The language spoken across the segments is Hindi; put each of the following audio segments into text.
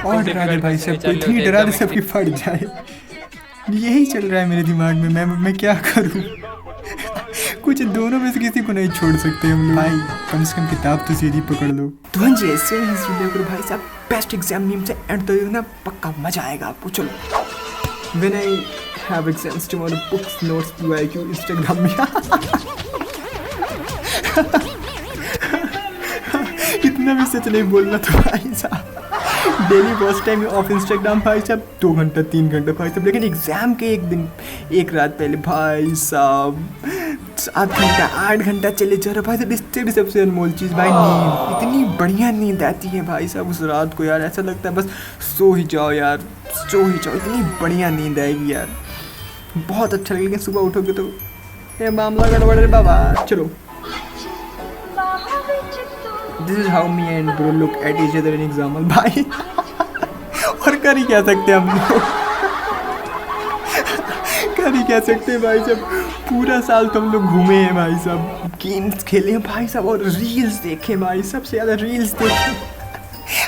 और डरा दे भाई सबको, इतनी डरा दे सबकी फट जाए। यही चल रहा है मेरे दिमाग में, मैं क्या करूं। कुछ दोनों में से किसी को नहीं छोड़ सकते हम लोग। भाई कम से कम किताब तो सीधी पकड़ लो। तो हाँ जी, ऐसे वीडियो करो भाई साहब, बेस्ट एग्जाम मीम से एंड तो ना पक्का मजा आएगा आपको। चलो, when I have exams tomorrow, books notes PYQ Instagram में। इतना भी सच नहीं बोलना तो भाई साहब। Daily watch time of Instagram भाई साहब 2 घंटा 3 घंटा भाई साहब, लेकिन एग्जाम के एक दिन एक रात पहले भाई साहब 7 घंटा 8 घंटा चले जा रहा भाई साहब। इससे भी सबसे अनमोल चीज़ भाई नींद, इतनी बढ़िया नींद आती है भाई साहब उस रात को यार, ऐसा लगता है बस सो ही जाओ यार, सो ही जाओ, इतनी बढ़िया नींद आएगी यार, बहुत अच्छा लगेगा। लेकिन सुबह उठोगे तो ये मामला गड़बड़ है बाबा। चलो, this is how me and bro look at each other in example भाई। और कर ही क्या सकते हैं हम लोग, कर ही क्या सकते हैं भाई साहब। पूरा साल तो हम लोग घूमे हैं भाई साहब, गेम्स खेले हैं भाई साहब, और रील्स देखे भाई, सबसे ज़्यादा रील्स देखे।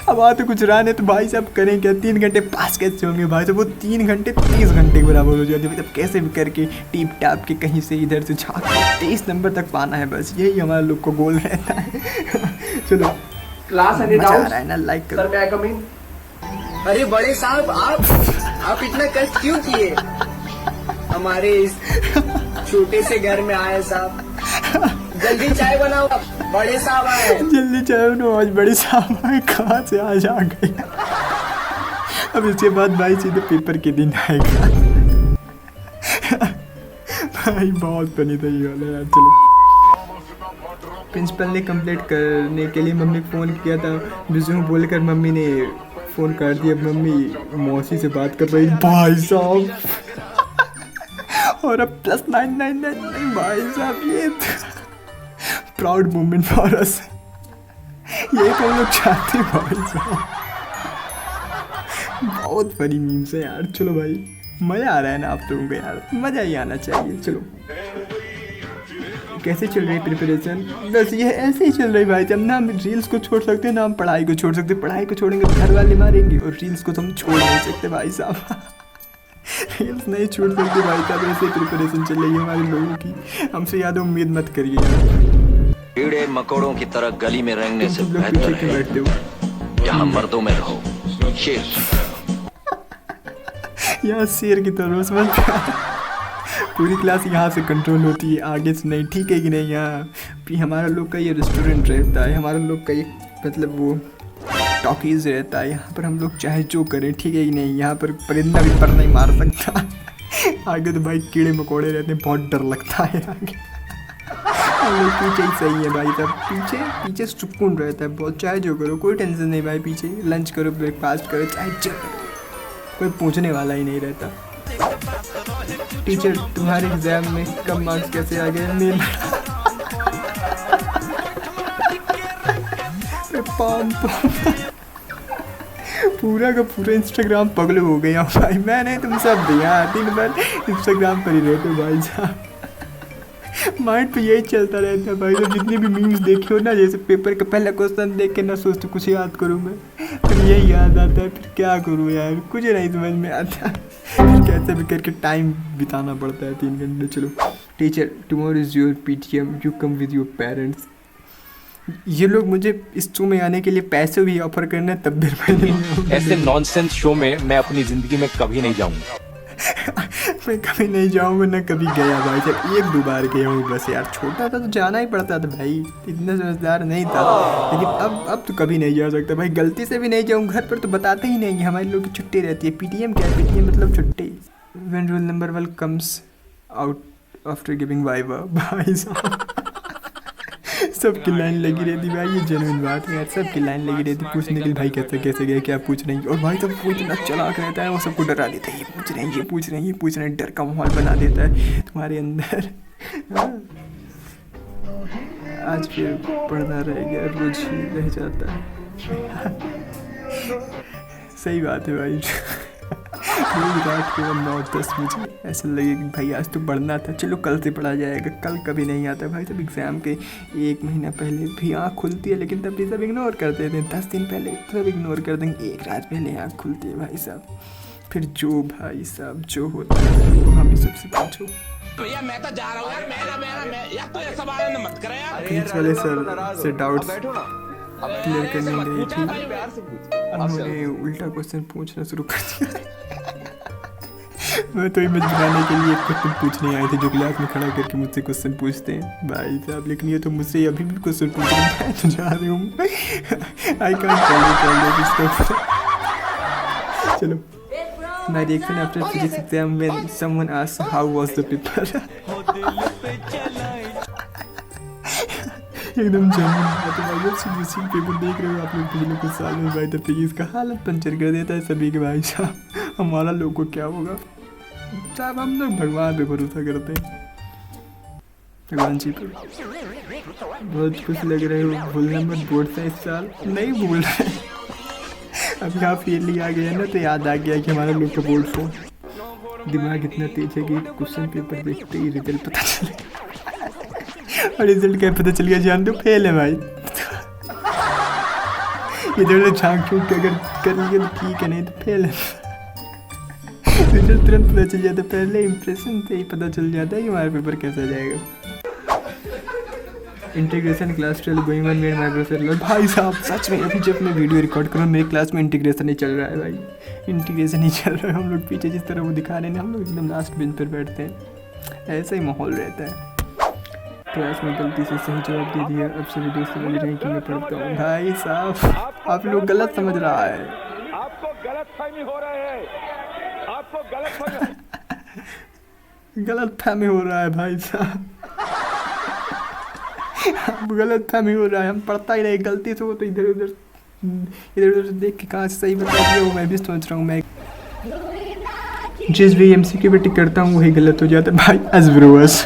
अब आ तो कुछ रहा नहीं तो भाई साहब करें क्या, 3 घंटे पास कैसे होंगे भाई साहब, वो 3 घंटे 30 घंटे के बराबर हो जाते भाई साहब। कैसे भी करके टीप टाप के कहीं से इधर से झाँक 23 नंबर तक पाना है, बस यही हमारा लोग को गोल रहता है। चलो, क्लास मजा आ रहा है ना, लाइक करो। सर मैं कम इन। अरे बड़े साहब आप इतना कष्ट क्यों किए हमारे इस छोटे से घर में आए साहब, जल्दी चाय बनाओ, बड़े साहब आए। जल्दी चाय बनाओ, आज बड़े साहब आए, कहाँ से आज आ गए। अब इसके बाद भाई सीधे पेपर के दिन आएगा। भाई बहुत फनी था ये वाला यार। चलो, प्रिंसिपल ने कंप्लीट करने के लिए मम्मी को फ़ोन किया था, बिजू बोलकर मम्मी ने फ़ोन कर दिया। मम्मी मौसी से बात कर रही भाई साहब, और अब +999 भाई साहब, ये प्राउड मोमेंट फॉर अस, ये तो हम लोग चाहते हैं भाई साहब। बहुत फनी मीम्स है यार। चलो भाई, मज़ा आ रहा है ना आप लोगों को यार, मज़ा ही आना चाहिए। चलो, कैसे चल रही है प्रिपरेशन? बस ये ऐसे ही चल रही भाई साहब, ना हम रील्स को छोड़ सकते ना हम पढ़ाई को छोड़ सकते। पढ़ाई को छोड़ेंगे तो घर वाले मारेंगे, और रील्स को तो हम छोड़ नहीं सकते भाई साहब। रील्स नहीं छोड़ सकते भाई साहब, ऐसे प्रिपरेशन चल रही है हमारे लोगों की। हमसे ज़्यादा उम्मीद मत करिए यार। कीड़े मकोड़ों की तरह गली में रेंगने से तुम लोग बेहतर पीछे क्यों बैठते हो? है यहाँ मर्दों में रहो शेर। यहाँ शेर की तरह समझ, पूरी क्लास यहाँ से कंट्रोल होती है, आगे से नहीं, ठीक है कि नहीं। यहाँ हमारा लोग का ये रेस्टोरेंट रहता है, हमारा लोग का ये मतलब वो टॉकीज़ रहता है, यहाँ पर हम लोग चाहे जो करें, ठीक है कि नहीं। यहाँ पर परिंदा भी पर नहीं मार सकता। आगे तो भाई कीड़े मकोड़े रहते हैं, बहुत डर लगता है आगे। हम लोग पीछे ही सही है भाई साहब, पीछे पीछे सुकून रहता है बहुत, चाहे जो करो कोई टेंशन नहीं भाई। पीछे लंच करो, ब्रेकफास्ट करो, चाहे जो करो, कोई पूछने वाला ही नहीं रहता। टीचर तुम्हारे एग्जाम में कम मार्क्स कैसे आ गए? पूरा का पूरा इंस्टाग्राम पगले हो गया भाई। मैंने तुम सब दिया, 3 बार इंस्टाग्राम पर ही रहते भाई साहब। माइंड पे यही चलता रहता है भाई साहब। जितने भी मीम्स देखे हो ना, जैसे पेपर का पहला क्वेश्चन देख के ना सोचते कुछ याद करूँ मैं, फिर यही याद आता है, फिर क्या करूँ यार, कुछ नहीं समझ में आता। फिर कैसे भी करके टाइम बिताना पड़ता है 3 घंटे। चलो, teacher tomorrow is your PTM, you come with your parents. ये लोग मुझे इस शो में आने के लिए पैसे भी ऑफर करना, तब भी मैं नहीं, ऐसे नॉनसेंस शो में मैं अपनी ज़िंदगी में कभी नहीं जाऊंगा। मैं कभी नहीं जाऊँगा, ना कभी गया भाई साहब, 1-2 बार गया हूँ बस यार। छोटा था तो जाना ही पड़ता था भाई, इतना समझदार नहीं था। लेकिन अब तो कभी नहीं जा सकता भाई, गलती से भी नहीं जाऊँ। घर पर तो बताते ही नहीं, हमारे लोग की छुट्टी रहती है। PTM क्या है? PTM मतलब छुट्टी। When roll number 1 comes out after giving viva भाई साहब, सबकी लाइन लगी रहती भाई, ये जेन्युइन बात है यार। सबकी लाइन लगी रहती पूछने के लिए, भाई कैसे कैसे गए, क्या पूछ रहे हैं। और भाई सब वो इतना चालाक रहता है, वो सबको डरा देता है, ये पूछ रहे हैं, ये पूछ रहे हैं, ये पूछ रहे हैं, डर का माहौल बना देता है तुम्हारे अंदर। आज फिर पढ़ना रह गया, रोज ही रह जाता है। सही बात है भाई। रोज रात को 9-10 बजे ऐसा लगे कि भाई आज तो पढ़ना था, चलो कल से पढ़ा जाएगा। कल कभी नहीं आता भाई। सब एग्ज़ाम के 1 महीना पहले भी आँख खुलती है, लेकिन तब भी सब इग्नोर कर देते हैं। 10 दिन पहले सब इग्नोर कर देंगे, 1 रात पहले आँख खुलती है भाई साहब। फिर जो भाई साहब जो होता है वो हमें सबसे पूछो। भैया मैं तो जा रहा हूँ यार, मैं यार तो ऐसा सवाल मत करे यार। प्लीज वाले सर से डाउट्स क्लियर करने गई थी, उन्होंने उल्टा क्वेश्चन पूछना शुरू कर दिया। मैं तो इमेज बनाने के लिए एक क्वेश्चन पूछने आए थे, जो क्लास में खड़ा करके मुझसे क्वेश्चन पूछते हैं भाई साहब। लेकिन ये तो मुझसे अभी भी क्वेश्चन पूछ रहे हैं, मैं तो जा रही हूँ। आई कांट चलो। My reaction after physics exam when someone asks how was the paper. एकदम जेन्युइन बात है भाई। सीबीएसई पेपर देख रहे हो आप लोग पिछले कुछ साल में भाई, तो फिजिक्स का हालत पंचर कर देता है सभी के भाई साहब। हमारा लोग को क्या होगा साहब? हम लोग भगवान पे भरोसा करते हैं, भगवान जी पे। बहुत खुश लग रहे हो, भूलना मत बोर्ड से इस साल। नहीं भूल रहे, अब यहाँ फेल आ गया ना तो याद आ गया कि हमारे लोग का बोर्ड से। दिमाग इतना तेज है कि क्वेश्चन पेपर देखते ही रिजल्ट पता चले। और रिजल्ट क्या पता चल गया, जान दो फेल है भाई। इधर झांक छूट के अगर कर लिए तो ठीक है, नहीं तो फेल है। रिजल्ट तुरंत पता चल जाता, पहले इंप्रेशन से ही पता चल जाता है कि हमारा पेपर कैसा जाएगा। Integration class 12 going on made Microsoft. भाई साहब सच में अभी जब मैं वीडियो रिकॉर्ड कर रहा हूँ मेरे क्लास में इंटीग्रेशन नहीं चल रहा है भाई। इंटीग्रेशन नहीं चल रहा है। हम लोग पीछे जिस तरह वो दिखा रहे हैं, हम लोग एकदम लास्ट बेंच पर बैठते हैं, ऐसा ही माहौल रहता है। क्लास में गलती से सही जवाब दे दिया, अब से वीडियो समझ रहे हैं कि मैं पढ़ता हूँ। भाई साहब आप लोग गलत समझ रहा है, आपको गलतफहमी हो रहा है, आपको गलतफहमी हो रहा है भाई साहब। गलत फहमी हो रहा है, हम पढ़ता ही नहीं, गलती से वो तो इधर उधर देख के कहाँ से सही बता दिया वो मैं भी सोच रहा हूँ। मैं जिस भी एमसीक्यू पे टिक करता हूँ वही गलत हो जाता है भाई। अज़ब्रोस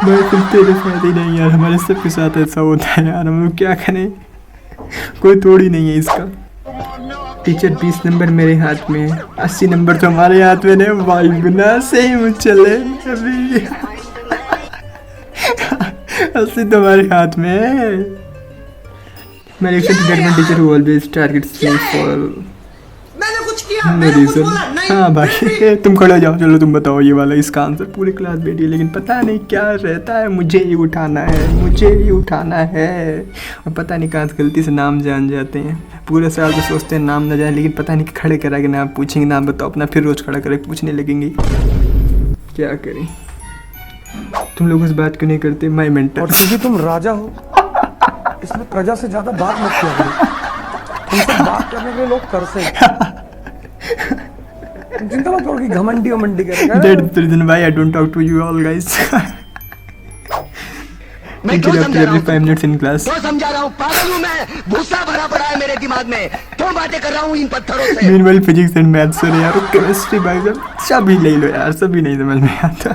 भाई फिर तेरे साथ ही नहीं यार, हमारे सबके साथ ऐसा होता है यार, हम लोग क्या करें, कोई तोड़ ही नहीं है इसका। टीचर 20 नंबर मेरे हाथ में, 80 नंबर तो हमारे हाथ में नहीं भाई। गुना से ही चले अभी 80 तुम्हारे हाथ में। मैं teacher who always targets me for मैंने कुछ किया, नो रीजन। हाँ भाई तुम खड़े हो जाओ, चलो तुम बताओ ये वाला इसका आंसर। पूरी क्लास बैठी है लेकिन पता नहीं क्या रहता है, मुझे ही उठाना है, मुझे ही उठाना है। और पता नहीं कहाँ से गलती से नाम जान जाते हैं। पूरे साल तो सोचते हैं नाम ना जाए, लेकिन पता नहीं खड़े करा के नाम पूछेंगे, नाम बताओ अपना, फिर रोज़ खड़ा करके पूछने लगेंगे। क्या करें, तुम लोग इस बात को नहीं करते। माय मेंटर, और क्योंकि तुम राजा हो इसलिए प्रजा से ज्यादा बात मत किया करो। तुमसे बात करने के लिए लोग तरसे चिंता मत करो कि घमंडी करेगा। That's the reason why I don't talk to you all guys. Interrupt every 5 minutes in class. तो समझा रहा हूँ, पागल हूँ मैं, भूसा भरा पड़ा है मेरे दिमाग में, क्यों बातें कर रहा हूँ इन पत्थरों से। Meanwhile physics and maths sir यार, केमिस्ट्री भाई साहब सभी ले लो यार, सभी नहीं समझ में आता।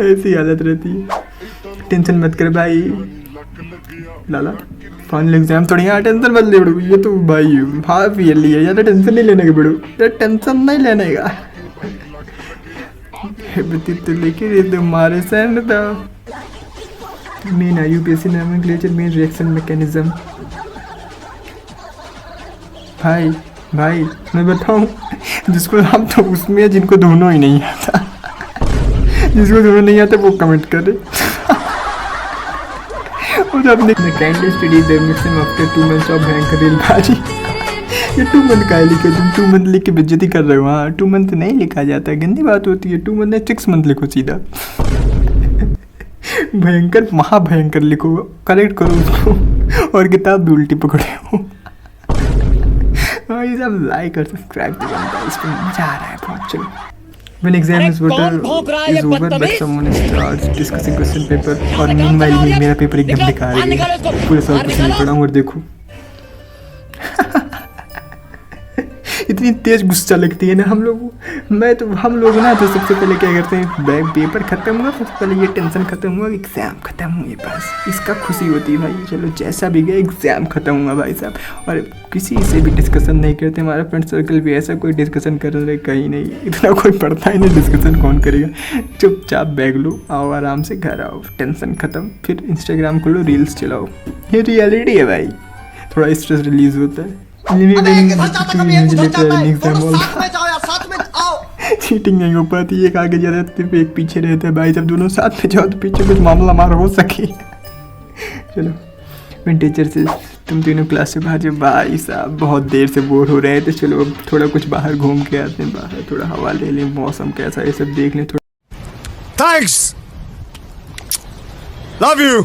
ऐसी हालत रहती है। टेंशन मत कर भाई लाला, फाइनल एग्जाम थोड़ी यहाँ टेंशन मत ले बड़ू, ये तो भाई हाफ ईयरली है, ज़्यादा टेंशन नहीं लेने का बड़ू, टेंशन नहीं लेने का। तो लेकिन ये तुम्हारे सैंड था। Main UPSC nomenclature main reaction mechanism. भाई भाई मैं बताऊँ, जिसको हम तो उसमें है जिनको दोनों ही नहीं आता, जिसको दोनों नहीं आता वो कमेंट करे। और अपने kindly study the mixing after 2 months of भयंकर रेलबाजी। ये 2 month का है लिखे, तुम 2 month लिख के बेइज्जती कर रहे हो। हाँ 2 month नहीं लिखा जाता है, गंदी बात होती है। 2 month नहीं 6 month लिखो सीधा। भयंकर महाभयंकर लिखो, करेक्ट करो उसको, और किताब भी उल्टी पकड़े हो। ये सब लाइक और सब्सक्राइब तो बनता है, इसको मजा आ रहा है बहुत। चलो when exam is over but someone starts discussing question paper और meanwhile ही मेरा पेपर एकदम बेकार है, पूरे साल कुछ नहीं पढ़ा और देखो इतनी तेज गुस्सा लगती है ना हम लोग ना तो सबसे पहले क्या करते हैं, बैग पेपर खत्म हुआ सबसे पहले ये टेंशन खत्म हुआ, एग्जाम खत्म हुए, बस इसका खुशी होती है भाई। चलो जैसा भी गया एग्जाम खत्म हुआ भाई साहब, और किसी से भी डिस्कशन नहीं करते। हमारा फ्रेंड सर्कल भी ऐसा कोई डिस्कशन कर रहे कहीं नहीं, इतना कोई पढ़ता ही नहीं, डिस्कशन कौन करेगा। चुपचाप बैग लो, आओ आराम से घर आओ, टेंशन खत्म, फिर इंस्टाग्राम खोलो, रील्स चलाओ। ये रियलिटी है भाई, थोड़ा स्ट्रेस रिलीज होता है। चीटिंग नहीं हो पाती, एक आगे जाता है तो एक पीछे रहता है भाई, जब दोनों साथ में जाओ तो पीछे कुछ मामला मार हो सके। चलो मैं टीचर से तुम तीनों क्लास से बाहर जब भाई साहब बहुत देर से बोर हो रहे थे, चलो अब थोड़ा कुछ बाहर घूम के आते हैं, बाहर थोड़ा हवा ले लें, मौसम कैसा है सब देख लें थोड़ा। Thanks. Love you.